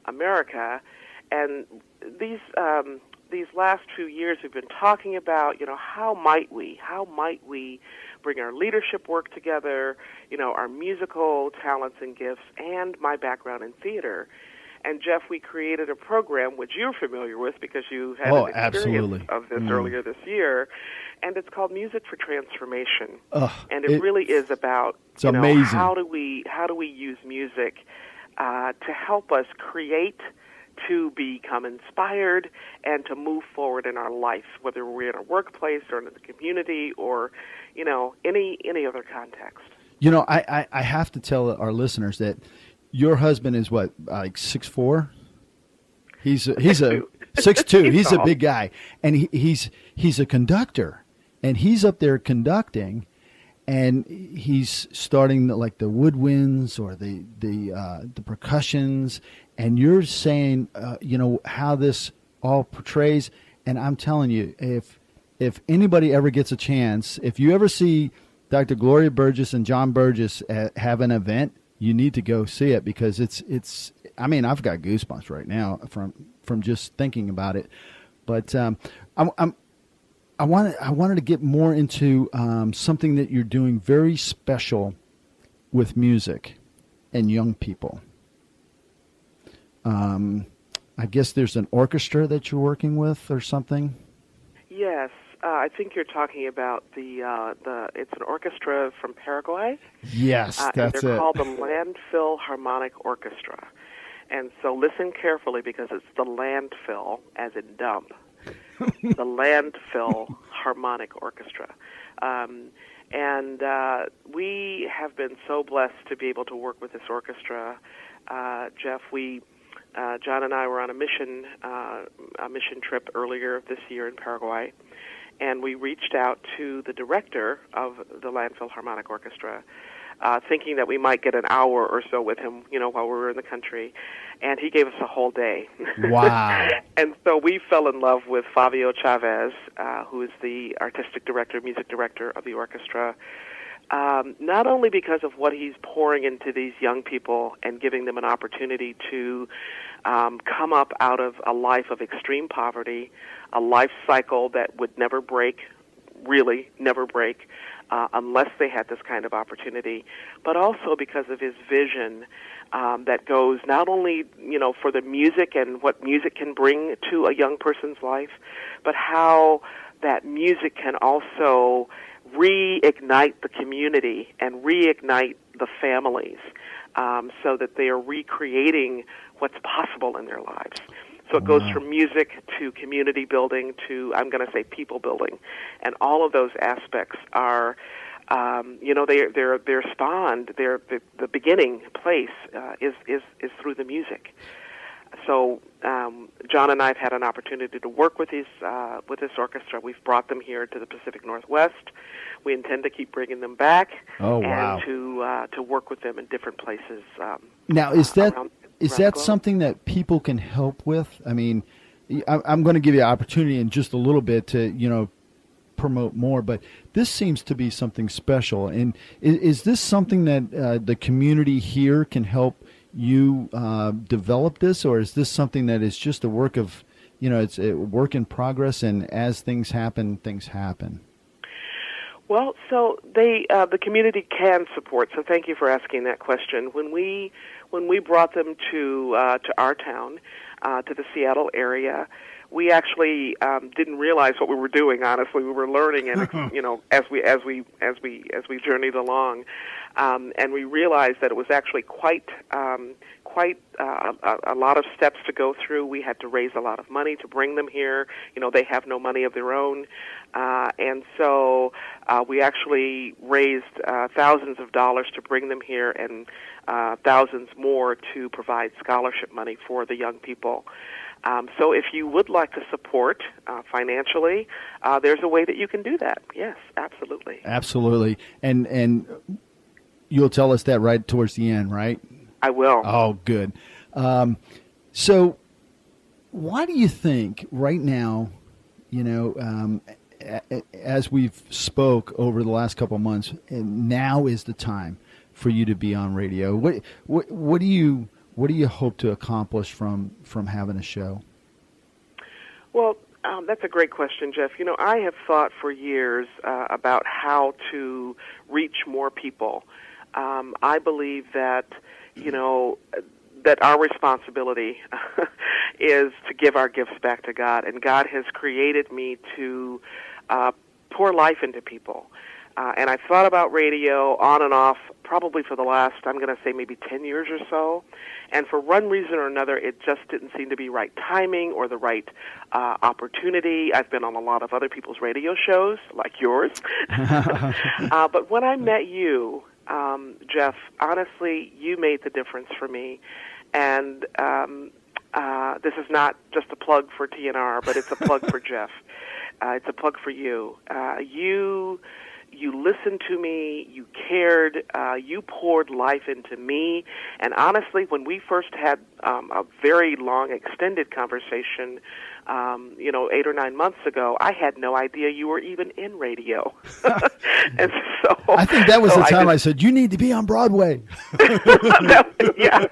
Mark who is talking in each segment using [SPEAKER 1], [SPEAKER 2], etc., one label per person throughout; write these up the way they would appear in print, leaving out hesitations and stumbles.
[SPEAKER 1] America. And these last few years, we've been talking about, how might we bring our leadership work together, our musical talents and gifts, and my background in theater. And Jeff, we created a program which you're familiar with because you had an experience of this earlier this year, and it's called Music for Transformation. And it really is about
[SPEAKER 2] amazing.
[SPEAKER 1] How do we use music to help us create, to become inspired, and to move forward in our life, whether we're in a workplace or in the community or any other context.
[SPEAKER 2] I have to tell our listeners that your husband is what, like 6'4"? He's a 6'2". He's a big guy, and he's a conductor, and he's up there conducting, and he's starting the woodwinds or the percussions, and you're saying how this all portrays. And I'm telling you, if anybody ever gets a chance, if you ever see Dr. Gloria Burgess and John Burgess have an event, you need to go see it, because it's. I mean, I've got goosebumps right now from just thinking about it. But I wanted to get more into something that you're doing very special with music and young people. I guess there's an orchestra that you're working with or something.
[SPEAKER 1] Yes. I think you're talking about it's an orchestra from Paraguay.
[SPEAKER 2] Yes, that's it.
[SPEAKER 1] They're called the Landfill Harmonic Orchestra. And so listen carefully, because it's the landfill, as in dump, the Landfill Harmonic Orchestra. And we have been so blessed to be able to work with this orchestra. Jeff, John and I were on a mission trip earlier this year in Paraguay. And we reached out to the director of the Landfill Harmonic Orchestra, thinking that we might get an hour or so with him, while we were in the country. And he gave us a whole day.
[SPEAKER 2] Wow.
[SPEAKER 1] And so we fell in love with Fabio Chavez, who is the artistic director, music director of the orchestra, not only because of what he's pouring into these young people and giving them an opportunity to come up out of a life of extreme poverty, a life cycle that would never break, really never break, unless they had this kind of opportunity, but also because of his vision that goes not only, for the music and what music can bring to a young person's life, but how that music can also reignite the community and reignite the families, so that they are recreating what's possible in their lives. So it goes from music to community building to, I'm going to say, people building, and all of those aspects are, they're spawned. The beginning place is through the music. So John and I have had an opportunity to work with this orchestra. We've brought them here to the Pacific Northwest. We intend to keep bringing them back, and to work with them in different places.
[SPEAKER 2] Now, is that something that people can help with? I mean, I'm going to give you an opportunity in just a little bit to promote more, but this seems to be something special. And is this something that the community here can help you develop this, or is this something that is just a work of, it's a work in progress, and as things happen, things happen?
[SPEAKER 1] Well, so the community can support. So thank you for asking that question. When we brought them to our town, to the Seattle area, we actually didn't realize what we were doing. Honestly, we were learning, and as we journeyed along, and we realized that it was actually quite a lot of steps to go through. We had to raise a lot of money to bring them here. They have no money of their own, and so we actually raised thousands of dollars to bring them here, and thousands more to provide scholarship money for the young people. So if you would like to support financially, there's a way that you can do that. Yes, absolutely.
[SPEAKER 2] Absolutely. And you'll tell us that right towards the end, right?
[SPEAKER 1] I will.
[SPEAKER 2] Oh, good. So why do you think right now, as we've spoke over the last couple of months, and now is the time for you to be on radio? What do What do you hope to accomplish from having a show?
[SPEAKER 1] Well, that's a great question, Jeff. I have thought for years about how to reach more people. I believe that, that our responsibility is to give our gifts back to God, and God has created me to pour life into people. And I've thought about radio on and off probably for the last, I'm going to say maybe 10 years or so. And for one reason or another, it just didn't seem to be right timing or the right opportunity. I've been on a lot of other people's radio shows, like yours. But when I met you, Jeff, honestly, you made the difference for me. And this is not just a plug for TNR, but it's a plug for Jeff. It's a plug for you. You listened to me, you cared, you poured life into me, and honestly, when we first had a very long, extended conversation, 8 or 9 months ago, I had no idea you were even in radio. And so
[SPEAKER 2] I think that was the time I said, you need to be on Broadway.
[SPEAKER 1] Yeah.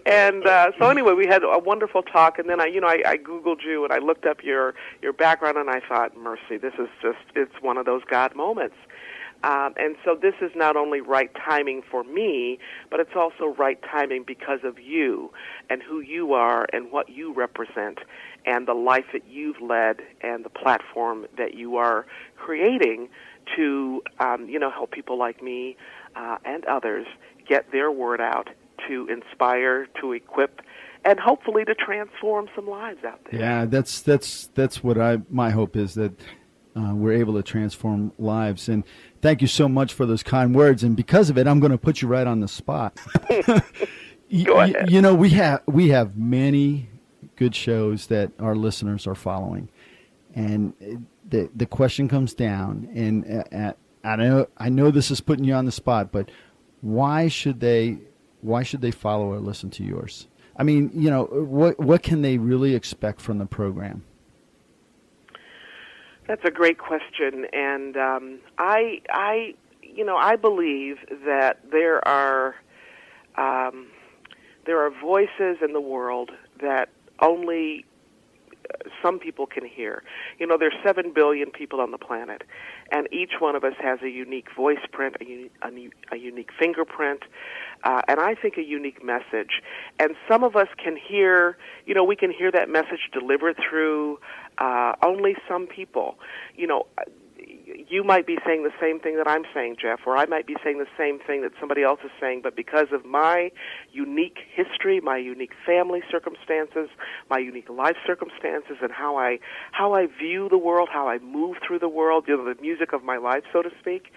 [SPEAKER 1] And so anyway, we had a wonderful talk, and then I Googled you, and I looked up your background, and I thought, mercy, this is just, it's one of those God moments. And so this is not only right timing for me, but it's also right timing because of you and who you are and what you represent and the life that you've led and the platform that you are creating to, help people like me and others get their word out, to inspire, to equip, and hopefully to transform some lives out there.
[SPEAKER 2] Yeah, that's what my hope is, that we're able to transform lives. And thank you so much for those kind words. And because of it, I'm going to put you right on the spot.
[SPEAKER 1] Go ahead.
[SPEAKER 2] We have many good shows that our listeners are following, and the question comes down. And I know this is putting you on the spot, but why should they follow or listen to yours? I mean, what can they really expect from the program?
[SPEAKER 1] That's a great question, and I believe that there are voices in the world that only some people can hear. There's 7 billion people on the planet, and each one of us has a unique voice print, a unique fingerprint, and I think a unique message. And some of us can hear, we can hear that message delivered through only some people. You might be saying the same thing that I'm saying, Jeff, or I might be saying the same thing that somebody else is saying, but because of my unique history, my unique family circumstances, my unique life circumstances, and how I view the world, how I move through the world, the music of my life, so to speak,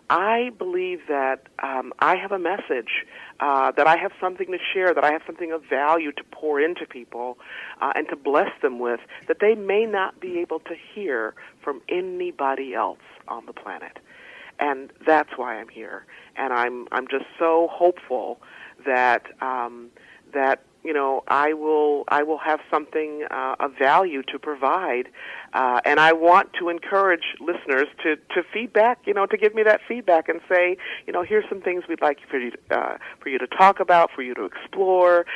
[SPEAKER 1] I believe that I have a message, that I have something to share, that I have something of value to pour into people and to bless them with that they may not be able to hear from anybody else on the planet. And that's why I'm here. And I'm just so hopeful that I will have something of value to provide, and I want to encourage listeners to feedback, to give me that feedback and say, here's some things we'd like for you to talk about, for you to explore.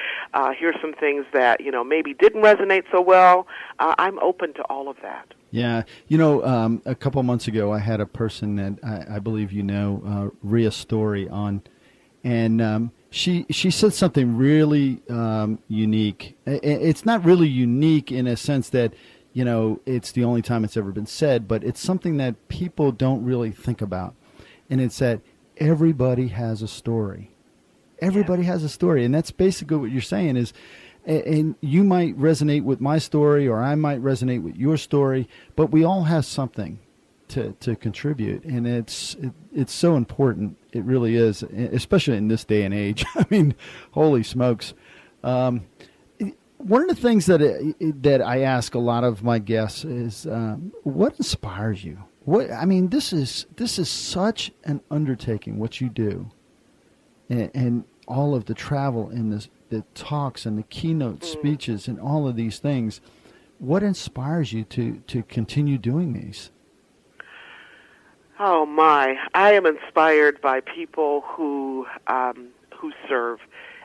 [SPEAKER 1] Here's some things that maybe didn't resonate so well. I'm open to all of that.
[SPEAKER 2] Yeah, a couple months ago, I had a person that I believe Rhea Story on, and she said something really unique. It's not really unique in a sense that, it's the only time it's ever been said, but it's something that people don't really think about. And it's that everybody has a story. Everybody has a story. And that's basically what you're saying is, and you might resonate with my story or I might resonate with your story, but we all have something to contribute, and it's so important. It really is, especially in this day and age. I mean, holy smokes! One of the things that I ask a lot of my guests is, what inspires you? This is such an undertaking, what you do, and all of the travel and the talks and the keynote speeches and all of these things. What inspires you to continue doing these?
[SPEAKER 1] Oh my! I am inspired by people who serve,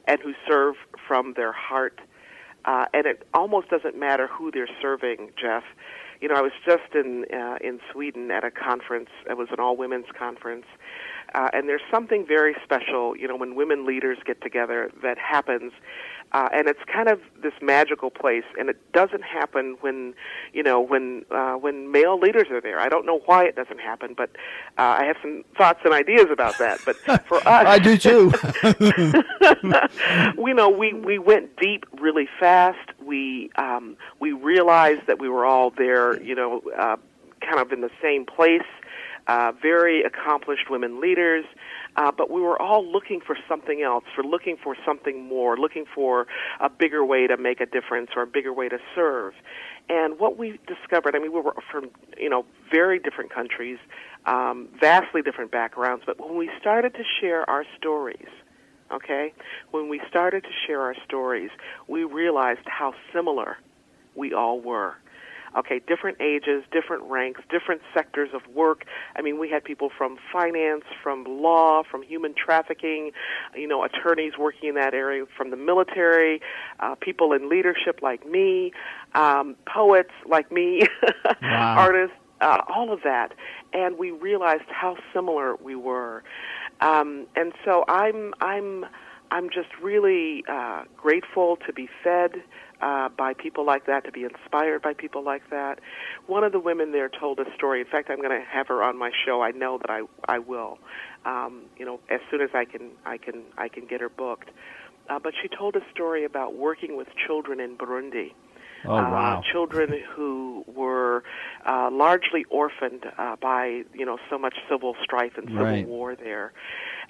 [SPEAKER 1] and who serve from their heart. And it almost doesn't matter who they're serving, Jeff. You know, I was just in Sweden at a conference. It was an all-women's conference. And there's something very special, you know, when women leaders get together that happens. And it's kind of this magical place, and it doesn't happen when, you know, when male leaders are there. I don't know why it doesn't happen, but I have some thoughts and ideas about that. But for us,
[SPEAKER 2] I do too.
[SPEAKER 1] we went deep really fast. We realized that we were all there, you know, kind of in the same place. Very accomplished women leaders. But we were all looking for something else, looking for something more, looking for a bigger way to make a difference or a bigger way to serve. And what we discovered, I mean, we were from, you know, very different countries, vastly different backgrounds, but when we started to share our stories, okay, when we started to share our stories, we realized how similar we all were. Okay, different ages, different ranks, different sectors of work. I mean, we had people from finance, from law, from human trafficking, you know, attorneys working in that area, from the military, people in leadership like me, poets like me,
[SPEAKER 2] wow.
[SPEAKER 1] artists, all of that. And we realized how similar we were. And so I'm just really grateful to be fed by people like that, to be inspired by people like that. One of the women there told a story. In fact, I'm going to have her on my show. I know that I will. You know, as soon as I can get her booked. But she told a story about working with children in Burundi.
[SPEAKER 2] Oh, wow.
[SPEAKER 1] Children who were largely orphaned by, you know, so much civil strife and civil war there.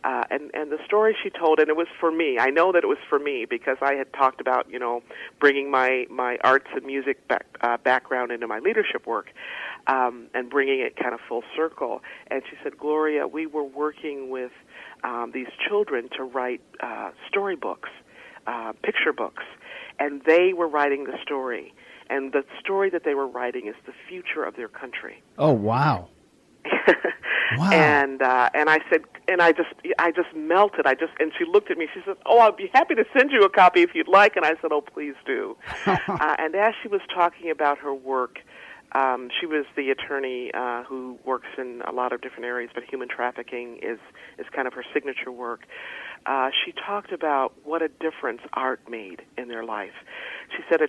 [SPEAKER 1] And the story she told, and it was for me. I know that it was for me because I had talked about, you know, bringing my arts and music background into my leadership work and bringing it kind of full circle. And she said, Gloria, we were working with these children to write storybooks, picture books, and they were writing the story. And the story that they were writing is the future of their country.
[SPEAKER 2] Oh, wow. Wow.
[SPEAKER 1] And I said, and I just melted. And she looked at me. She said, "Oh, I'd be happy to send you a copy if you'd like." And I said, "Oh, please do." And as she was talking about her work, she was the attorney who works in a lot of different areas, but human trafficking is kind of her signature work. She talked about what a difference art made in their life. She said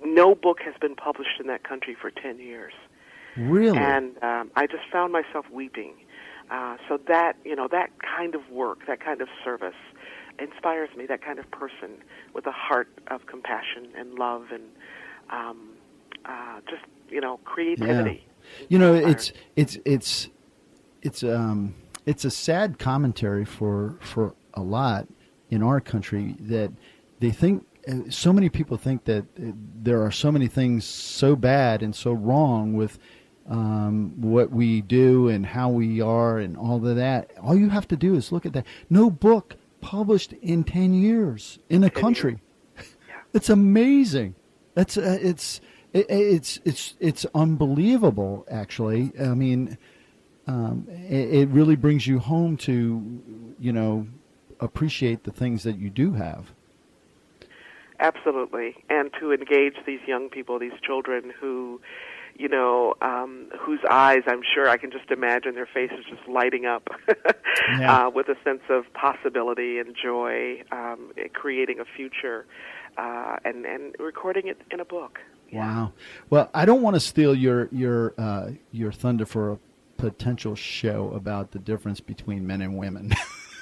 [SPEAKER 1] no book has been published in that country for 10 years.
[SPEAKER 2] Really?
[SPEAKER 1] And I just found myself weeping. So that, you know, that kind of work, that kind of service inspires me, that kind of person with a heart of compassion and love and just, you know, creativity.
[SPEAKER 2] Yeah. You know, it's a sad commentary for a lot in our country that they think, so many people think that there are so many things so bad and so wrong with what we do and how we are and all of that. All you have to do is look at that. No book published in 10 years in a country. Yeah. It's amazing. That's it's unbelievable, actually. I mean, it really brings you home to, you know, appreciate the things that you do have.
[SPEAKER 1] Absolutely. And to engage these young people, these children who, you know, whose eyes, I'm sure I can just imagine their faces just lighting up with a sense of possibility and joy, creating a future, and recording it in a book. Yeah.
[SPEAKER 2] Wow. Well, I don't want to steal your thunder for a potential show about the difference between men and women.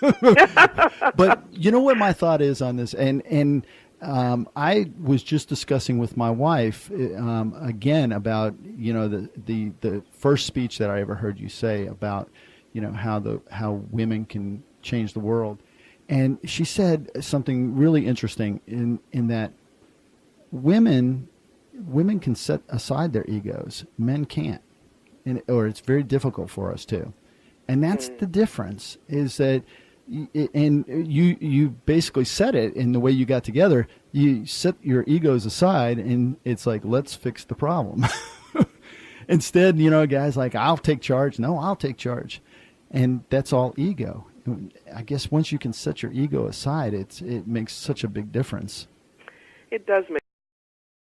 [SPEAKER 2] But you know what my thought is on this, and I was just discussing with my wife again about, you know, the first speech that I ever heard you say about, you know, how women can change the world, and she said something really interesting in that women can set aside their egos, men can't, or it's very difficult for us to, and that's the difference. Is that. And you basically said it in the way you got together. You set your egos aside, and it's like, let's fix the problem. Instead, you know, guys like, I'll take charge. No, I'll take charge. And that's all ego. I guess once you can set your ego aside, it makes such a big difference.
[SPEAKER 1] It does make